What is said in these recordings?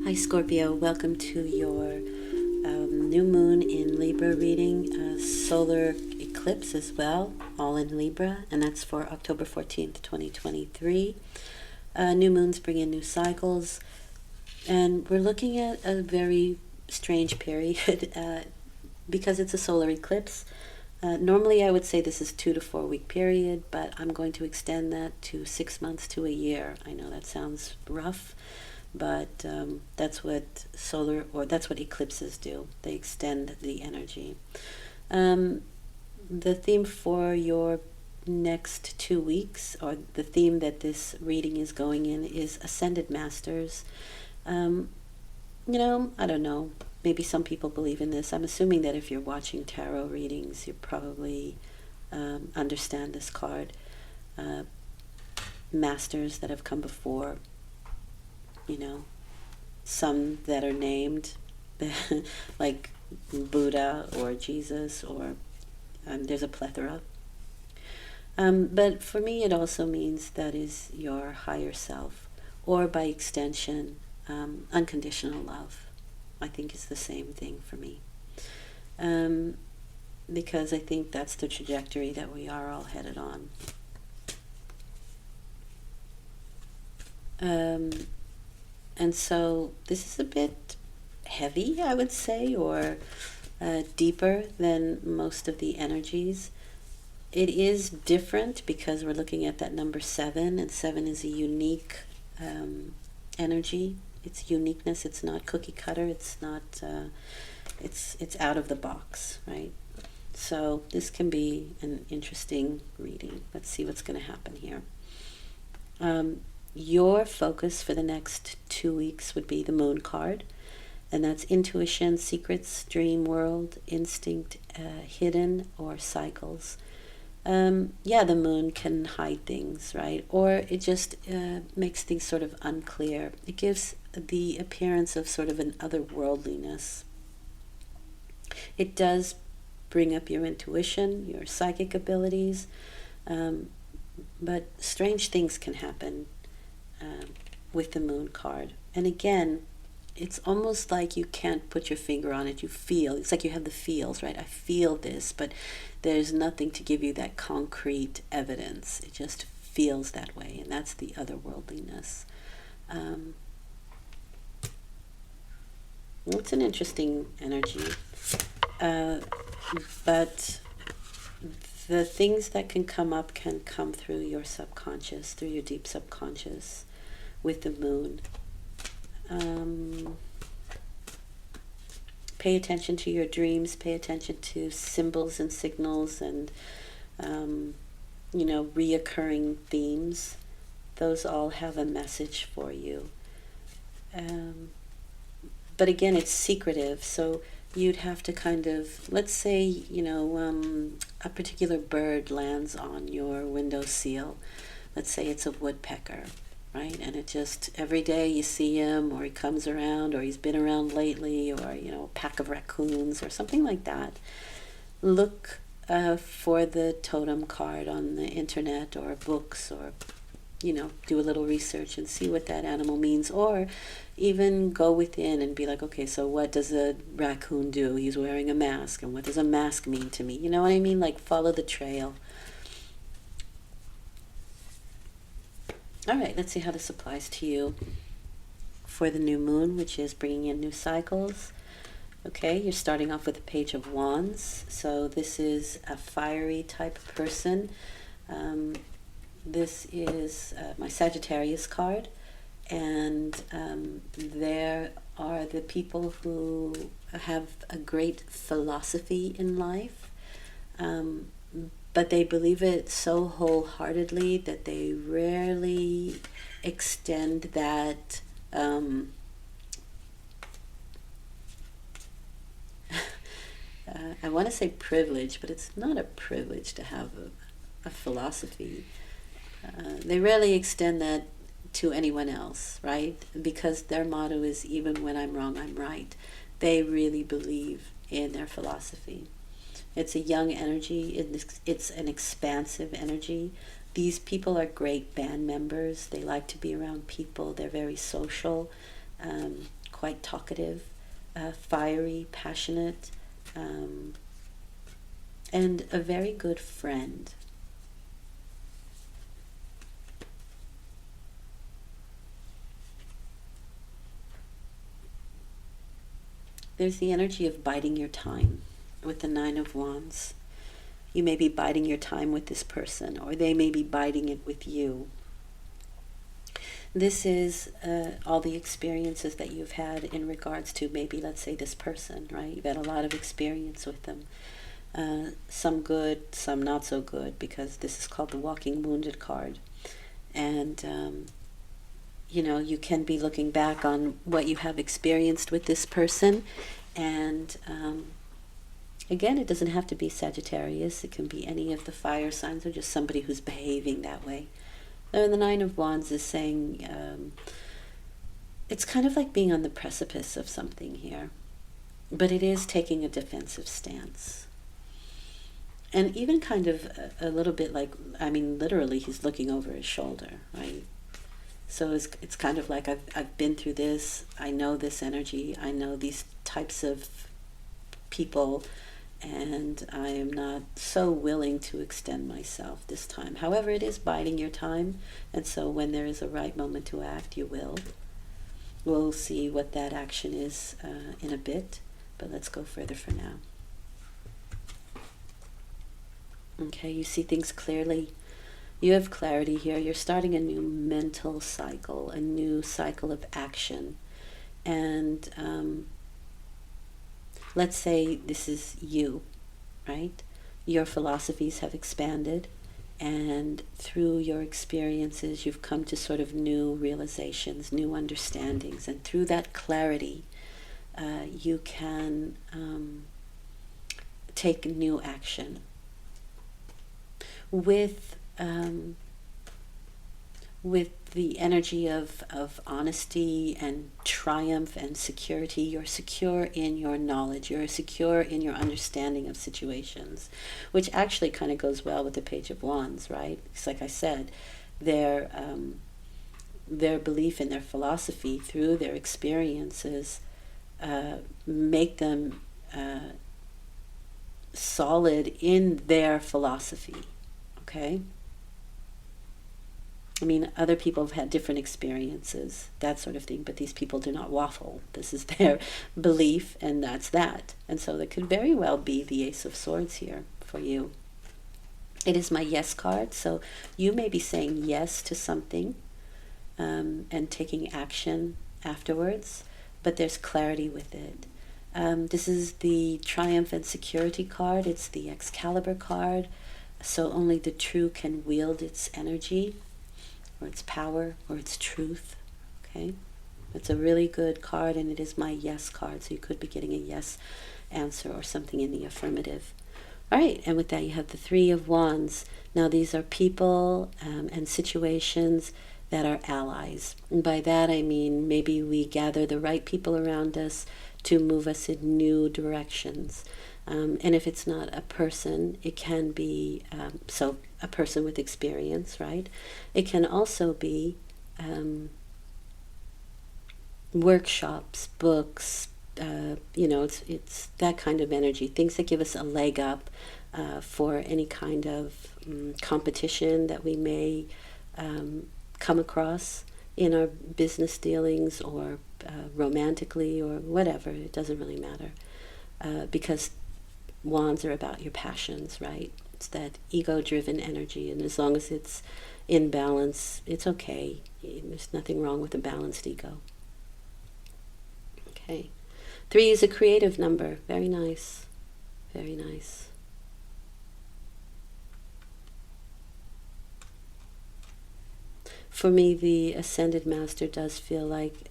Hi Scorpio, welcome to your new moon in Libra reading, solar eclipse as well, all in Libra, and that's for October 14th, 2023. New moons bring in new cycles, and we're looking at a very strange period because it's a solar eclipse. Normally I would say this is 2 to 4 week period, but I'm going to extend that to 6 months to a year. I know that sounds rough, but that's what eclipses do. They extend the energy. The theme for your next 2 weeks, or the theme that this reading is going in, is Ascended Masters. I don't know. Maybe some people believe in this. I'm assuming that if you're watching tarot readings, you probably understand this card. Masters that have come before, some that are named, like Buddha or Jesus, or there's a plethora. But for me, it also means that is your higher self, or by extension, unconditional love. I think is the same thing for me. Because I think that's the trajectory that we are all headed on. And so this is a bit heavy, I would say, or deeper than most of the energies. It is different because we're looking at that number 7, and 7 is a unique energy. It's uniqueness. It's not cookie cutter. It's not. It's out of the box, right? So this can be an interesting reading. Let's see what's going to happen here. Your focus for the next 2 weeks would be the moon card, and that's intuition, secrets, dream world, instinct, hidden, or cycles. The moon can hide things, right? Or it just makes things sort of unclear. It gives the appearance of sort of an otherworldliness. It does bring up your intuition, your psychic abilities, but strange things can happen with the moon card. And again, it's almost like you can't put your finger on it. You feel, it's like you have the feels, right? I feel this, but there's nothing to give you that concrete evidence. It just feels that way, and that's the otherworldliness. It's an interesting energy, but the things that can come up can come through your subconscious, through your deep subconscious with the moon. Pay attention to your dreams, pay attention to symbols and signals and, reoccurring themes. Those all have a message for you. But again, it's secretive, so you'd have to kind of, let's say, a particular bird lands on your windowsill. Let's say it's a woodpecker, right? And it just, every day you see him, or he comes around, or he's been around lately, or, a pack of raccoons, or something like that. Look for the totem card on the internet, or books, or, do a little research and see what that animal means, or even go within and be like, okay, so what does a raccoon do? He's wearing a mask, and what does a mask mean to me? You know what I mean? Like, follow the trail. All right, let's see how this applies to you for the new moon, which is bringing in new cycles. Okay, you're starting off with a Page of Wands. So this is a fiery type of person. This is my Sagittarius card. And there are the people who have a great philosophy in life. But they believe it so wholeheartedly that they rarely extend that I want to say privilege, but it's not a privilege to have a philosophy. They rarely extend that to anyone else, right? Because their motto is, even when I'm wrong, I'm right. They really believe in their philosophy. It's a young energy. It's an expansive energy. These people are great band members. They like to be around people. They're very social, quite talkative, fiery, passionate, and a very good friend. There's the energy of biding your time with the Nine of Wands. You may be biding your time with this person, or they may be biding it with you. This is all the experiences that you've had in regards to maybe, let's say, this person, right? You've had a lot of experience with them. Some good, some not so good, because this is called the Walking Wounded card. And, you know, you can be looking back on what you have experienced with this person. And again, it doesn't have to be Sagittarius. It can be any of the fire signs, or just somebody who's behaving that way. And the Nine of Wands is saying it's kind of like being on the precipice of something here, but it is taking a defensive stance. And even kind of a little bit like, I mean, literally he's looking over his shoulder, right? So it's kind of like, I've been through this, I know this energy, I know these types of people, and I am not so willing to extend myself this time. However, it is biding your time, and so when there is a right moment to act, you will. We'll see what that action is in a bit, but let's go further for now. Okay, you see things clearly. You have clarity here. You're starting a new mental cycle, a new cycle of action. And let's say this is you, right? Your philosophies have expanded, and through your experiences, you've come to sort of new realizations, new understandings. And through that clarity, you can take new action. With the energy of honesty and triumph and security, you're secure in your knowledge, you're secure in your understanding of situations, which actually kind of goes well with the Page of Wands, right? Because like I said, their belief in their philosophy through their experiences make them solid in their philosophy, okay? I mean, other people have had different experiences, that sort of thing, but these people do not waffle. This is their belief, and that's that. And so that could very well be the Ace of Swords here for you. It is my yes card, so you may be saying yes to something and taking action afterwards, but there's clarity with it. This is the Triumph and Security card. It's the Excalibur card, so only the true can wield its energy, or its power, or its truth, okay? It's a really good card, and it is my yes card, so you could be getting a yes answer or something in the affirmative. All right, and with that you have the Three of Wands. Now these are people and situations that are allies. And by that I mean maybe we gather the right people around us to move us in new directions. And if it's not a person, it can be, so a person with experience, right? It can also be workshops, books, you know, it's that kind of energy, things that give us a leg up for any kind of competition that we may come across in our business dealings, or romantically, or whatever. It doesn't really matter, because wands are about your passions, right? It's that ego-driven energy, and as long as it's in balance, it's okay. There's nothing wrong with a balanced ego. Okay. 3 is a creative number. Very nice. Very nice. For me, the Ascended Master does feel like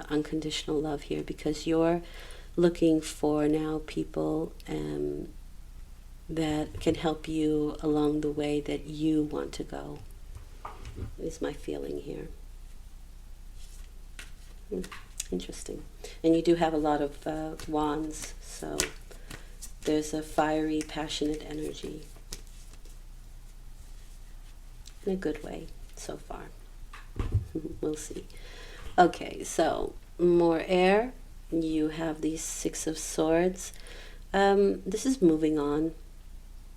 unconditional love here, because you're looking for now people that can help you along the way that you want to go, is my feeling here. Interesting. And you do have a lot of wands, so there's a fiery, passionate energy in a good way so far. We'll see. Okay, so more air, you have the Six of Swords. This is moving on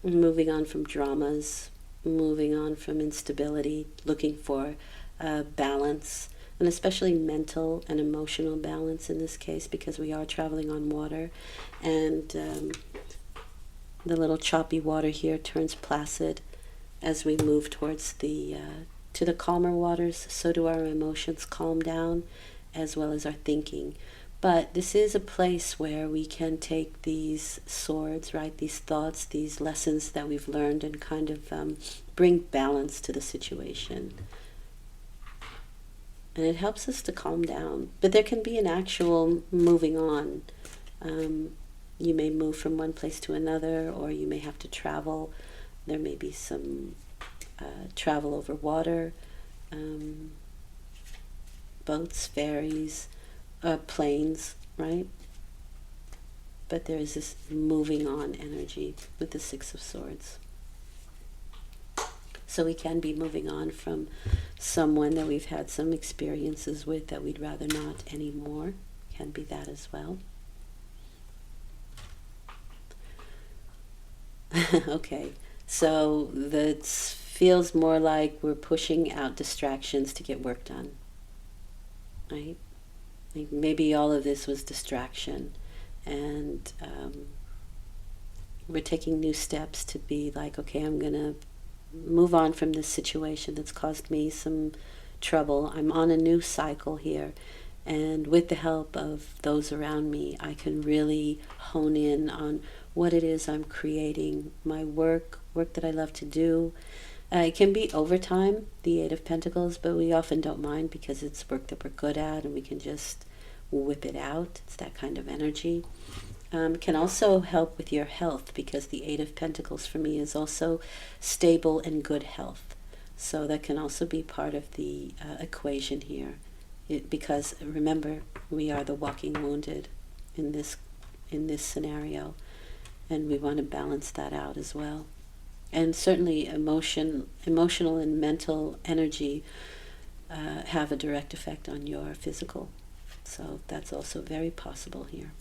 from dramas, moving on from instability, looking for balance, and especially mental and emotional balance in this case, because we are traveling on water, and the little choppy water here turns placid as we move towards the to the calmer waters. So do our emotions calm down, as well as our thinking. But this is a place where we can take these swords, right, these thoughts, these lessons that we've learned, and kind of bring balance to the situation. And it helps us to calm down. But there can be an actual moving on. You may move from one place to another, or you may have to travel. There may be some travel over water, boats, ferries, planes, right? But there is this moving on energy with the Six of Swords. So we can be moving on from someone that we've had some experiences with that we'd rather not anymore. Can be that as well. Okay, so that feels more like we're pushing out distractions to get work done, right? Like maybe all of this was distraction, and we're taking new steps to be like, okay, I'm going to move on from this situation that's caused me some trouble. I'm on a new cycle here, and with the help of those around me, I can really hone in on what it is I'm creating, my work that I love to do. It can be overtime, the Eight of Pentacles, but we often don't mind because it's work that we're good at and we can just whip it out. It's that kind of energy. Can also help with your health, because the Eight of Pentacles for me is also stable and good health. So that can also be part of the equation here. Because remember, we are the walking wounded in this scenario, and we want to balance that out as well. And certainly emotional and mental energy have a direct effect on your physical. So that's also very possible here.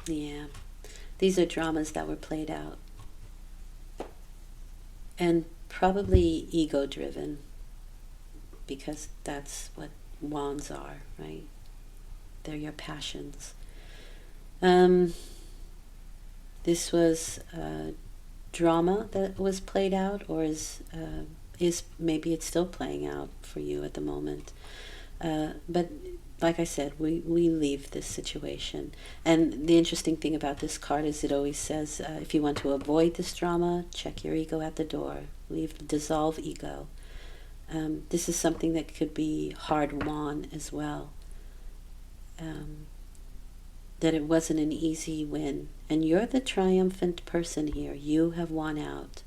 Yeah, these are dramas that were played out. And probably ego-driven, because that's what wands are, right? They're your passions. This was drama that was played out, or is maybe it's still playing out for you at the moment. But like I said, we leave this situation. And the interesting thing about this card is it always says, if you want to avoid this drama, check your ego at the door. Dissolve ego. This is something that could be hard-won as well. That it wasn't an easy win. And you're the triumphant person here. You have won out.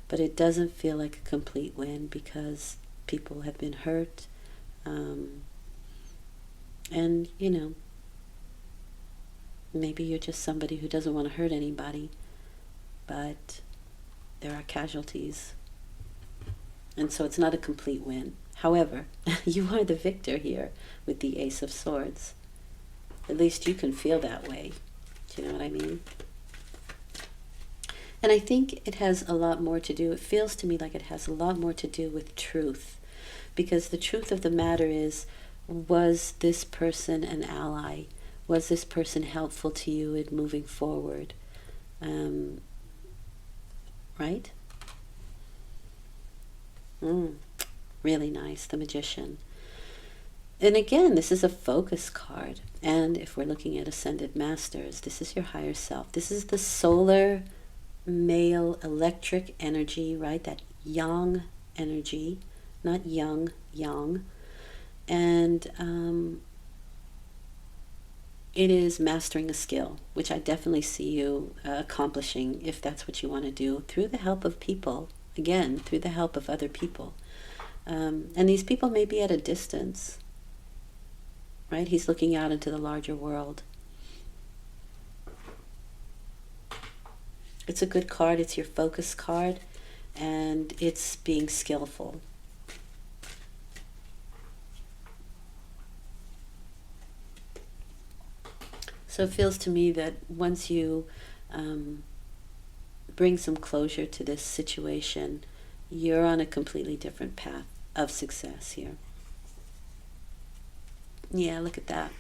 But it doesn't feel like a complete win because people have been hurt. And, you know, maybe you're just somebody who doesn't want to hurt anybody. But there are casualties. And so it's not a complete win. However, you are the victor here with the Ace of Swords. At least you can feel that way. Do you know what I mean? And I think it has a lot more to do, it feels to me like it has a lot more to do with truth. Because the truth of the matter is, was this person an ally? Was this person helpful to you in moving forward? Right? Really nice, the Magician. And again, this is a focus card. And if we're looking at Ascended Masters, this is your higher self. This is the solar, male, electric energy, right? That yang energy, not yang. And it is mastering a skill, which I definitely see you accomplishing, if that's what you want to do, through the help of people. Again, through the help of other people. And these people may be at a distance. Right? He's looking out into the larger world. It's a good card. It's your focus card. and it's being skillful. So it feels to me that once you bring some closure to this situation, you're on a completely different path of success here. Yeah, look at that.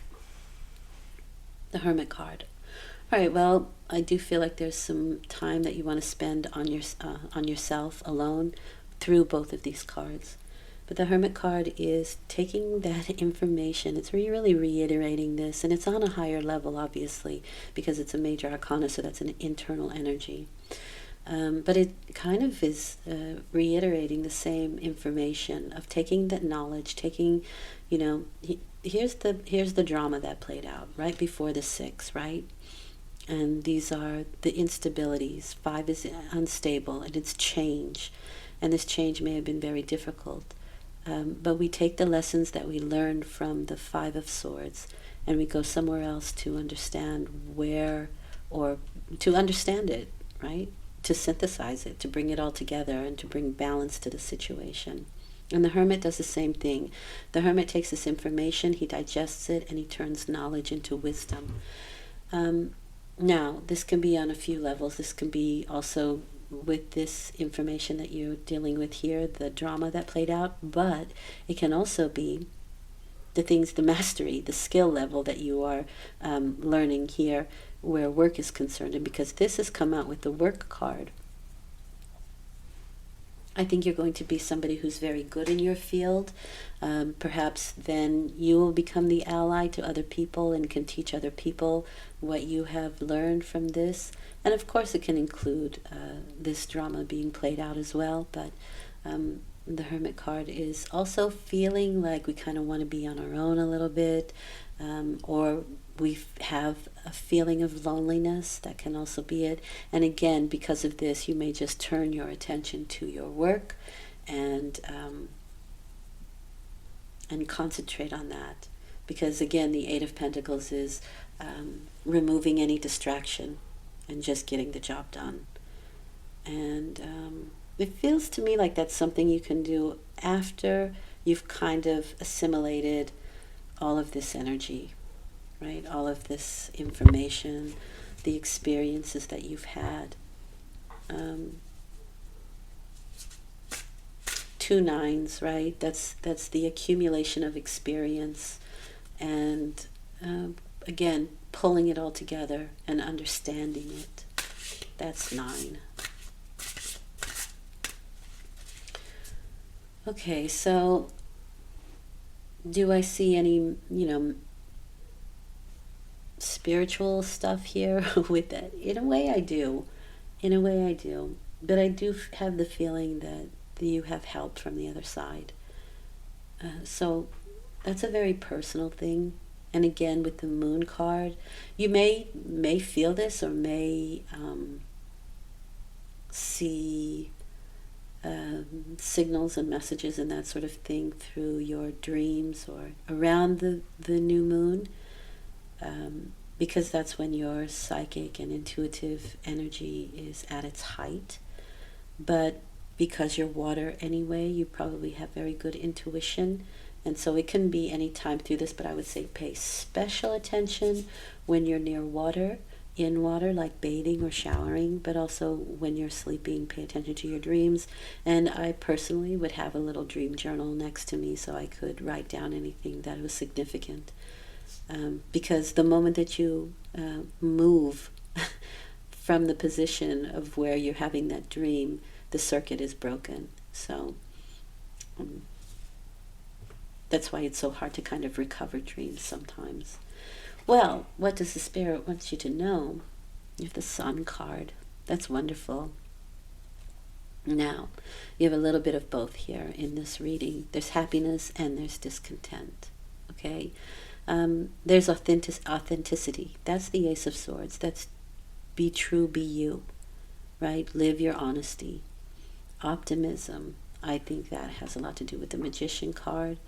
The Hermit card. All right, well, I do feel like there's some time that you want to spend on yourself alone through both of these cards. But the Hermit card is taking that information. It's really reiterating this, and it's on a higher level, obviously, because it's a major arcana, so that's an internal energy. But it kind of is reiterating the same information of taking that knowledge, taking, here's the drama that played out right before the 6, right? And these are the instabilities. 5 is unstable, and it's change, and this change may have been very difficult. But we take the lessons that we learned from the 5 of Swords, and we go somewhere else to understand where, or to understand it, right? To synthesize it, to bring it all together, and to bring balance to the situation. And the Hermit does the same thing. The Hermit takes this information, he digests it, and he turns knowledge into wisdom. Now, this can be on a few levels. This can be also with this information that you're dealing with here, the drama that played out, but it can also be the things, the mastery, the skill level that you are learning here where work is concerned. And because this has come out with the work card, I think you're going to be somebody who's very good in your field. Perhaps then you will become the ally to other people and can teach other people what you have learned from this. And of course it can include this drama being played out as well. But the Hermit card is also feeling like we kind of want to be on our own a little bit, or we have a feeling of loneliness. That can also be it. And again, because of this, you may just turn your attention to your work and concentrate on that. Because again, the 8 of Pentacles is removing any distraction and just getting the job done. And it feels to me like that's something you can do after you've kind of assimilated all of this energy, right? All of this information, the experiences that you've had. 2 9s, right? That's the accumulation of experience, and again, pulling it all together and understanding it. That's 9. Okay, so do I see any, spiritual stuff here with that? In a way I do. But I do have the feeling that you have help from the other side. So that's a very personal thing. And again, with the Moon card, you may feel this, or may see signals and messages and that sort of thing through your dreams or around the new moon, because that's when your psychic and intuitive energy is at its height. But because you're water anyway, you probably have very good intuition, and so it can be any time through this, but I would say pay special attention when you're near water, in water, like bathing or showering, but also when you're sleeping, pay attention to your dreams. And I personally would have a little dream journal next to me so I could write down anything that was significant. Because the moment that you move from the position of where you're having that dream, the circuit is broken. So that's why it's so hard to kind of recover dreams sometimes. Well, what does the Spirit want you to know? You have the Sun card. That's wonderful. Now, you have a little bit of both here in this reading. There's happiness and there's discontent. Okay? There's authenticity. That's the Ace of Swords. That's be true, be you. Right? Live your honesty. Optimism. I think that has a lot to do with the Magician card.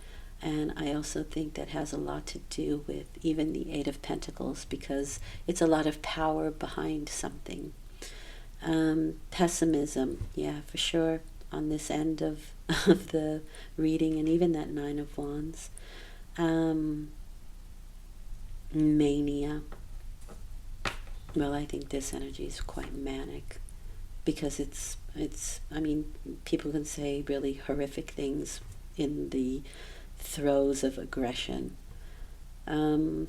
And I also think that has a lot to do with even the 8 of Pentacles, because it's a lot of power behind something. Pessimism, yeah, for sure, on this end of, of the reading, and even that Nine of Wands. Mania. Well, I think this energy is quite manic because I mean, people can say really horrific things in the throes of aggression. Um,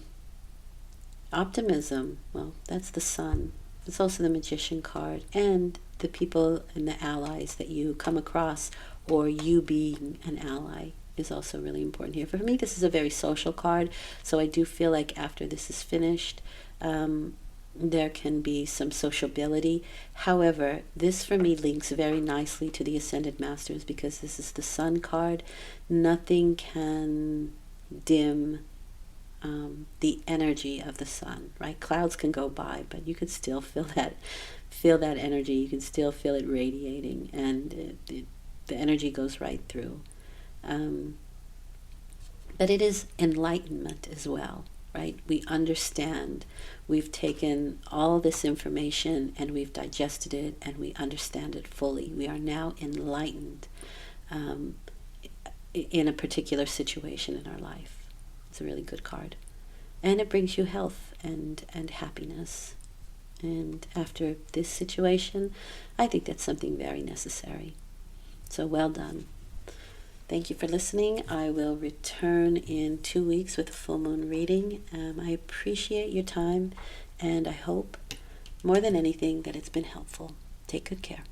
Optimism, well, that's the sun. It's also the Magician card, and the people and the allies that you come across, or you being an ally, is also really important here. For me, this is a very social card, so I do feel like after this is finished, there can be some sociability. However, this for me links very nicely to the Ascended Masters because this is the Sun card. Nothing can dim the energy of the sun, right? Clouds can go by, but you can still feel that energy. You can still feel it radiating, and the energy goes right through. Um, but it is enlightenment as well, right? We understand. We've taken all this information and we've digested it and we understand it fully. We are now enlightened um, in a particular situation in our life. It's a really good card. And it brings you health and happiness. And after this situation, I think that's something very necessary. So well done. Thank you for listening. I will return in 2 weeks with a full moon reading. I appreciate your time, and I hope, more than anything, that it's been helpful. Take good care.